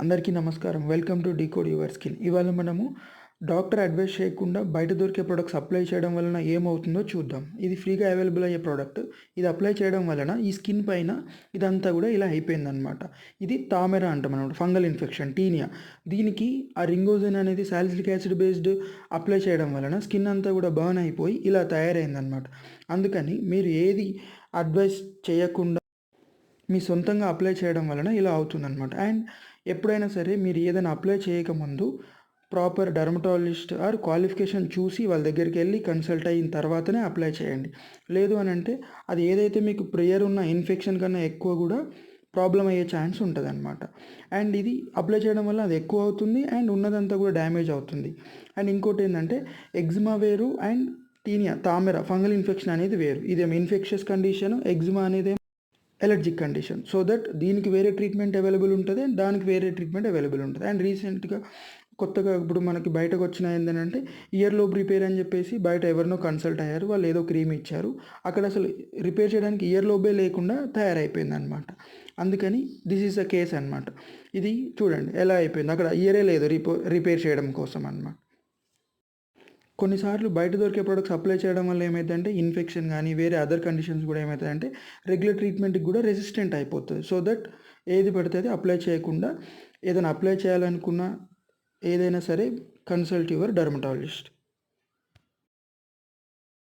అందరికీ నమస్కారం. Welcome to decode your skin. ఇవాళ మనము డాక్టర్ అడ్వైస్ చేయకుండా బయట దొరికే ప్రొడక్ట్స్ అప్లై చేయడం వలన ఏమవుతుందో చూద్దాం. ఇది ఫ్రీగా అవైలబుల్ అయ్యే ప్రోడక్ట్. ఇది అప్లై చేయడం వలన ఈ స్కిన్ పైన ఇదంతా కూడా ఇలా అయిపోయిందనమాట. ఇది తామెర అంటాం అనమాట. Fungal infection tinea. దీనికి ఆ రింగోజన్ అనేది సాలిసిలిక్ యాసిడ్ బేస్డ్ అప్లై చేయడం వలన స్కిన్ అంతా కూడా బర్న్ అయిపోయి ఇలా తయారైందనమాట. అందుకని మీరు ఏది అడ్వైస్ చేయకుండా మీ సొంతంగా అప్లై చేయడం వలన ఇలా అవుతుందన్నమాట. అండ్ ఎప్పుడైనా సరే మీరు ఏదైనా అప్లై చేయకముందు ప్రాపర్ డర్మటాలజిస్ట్ ఆర్ క్వాలిఫికేషన్ చూసి వాళ్ళ దగ్గరికి వెళ్ళి కన్సల్ట్ అయిన తర్వాతనే అప్లై చేయండి. లేదు అని అంటే అది ఏదైతే మీకు ప్రియర్ ఉన్న ఇన్ఫెక్షన్ కన్నా ఎక్కువ కూడా ప్రాబ్లం అయ్యే ఛాన్స్ ఉంటుంది అనమాట. అండ్ ఇది అప్లై చేయడం వల్ల అది ఎక్కువ అవుతుంది అండ్ ఉన్నదంతా కూడా డ్యామేజ్ అవుతుంది. అండ్ ఇంకోటి ఏంటంటే ఎగ్జిమా వేరు అండ్ టీనియా తామెర ఫంగల్ ఇన్ఫెక్షన్ అనేది వేరు. ఇదేమో ఇన్ఫెక్షస్ కండిషన్, ఎగ్జిమా అనేది ఎలర్జిక్ కండిషన్. సో దట్ దీనికి వేరే ట్రీట్మెంట్ అవైలబుల్ ఉంటుంది అండ్ దానికి వేరే ట్రీట్మెంట్ అవైలబుల్ ఉంటుంది. అండ్ రీసెంట్గా కొత్తగా ఇప్పుడు మనకి బయటకు వచ్చిన ఏంటంటే ఇయర్ లోబ్ రిపేర్ అని చెప్పేసి బయట ఎవరినో కన్సల్ట్ అయ్యారు. వాళ్ళు ఏదో క్రీమ్ ఇచ్చారు. అక్కడ అసలు రిపేర్ చేయడానికి ఇయర్ లోబే లేకుండా తయారైపోయింది అనమాట. అందుకని దిస్ ఈజ్ ద కేస్ అనమాట. ఇది చూడండి ఎలా అయిపోయింది. అక్కడ ఇయరే లేదు రిపేర్ చేయడం కోసం అనమాట. కొన్నిసార్లు బయట దొరికే ప్రొడక్ట్స్ అప్లై చేయడం వల్ల ఏమైందంటే ఇన్ఫెక్షన్ కానీ వేరే అదర్ కండిషన్స్ కూడా ఏమవుతాయంటే రెగ్యులర్ ట్రీట్మెంట్కి కూడా రెసిస్టెంట్ అయిపోతుంది. సో దట్ ఏది పడితే అది అప్లై చేయకుండా ఏదైనా అప్లై చేయాలనుకున్నా ఏదైనా సరే కన్సల్ట్ యువర్ డర్మటాలజిస్ట్.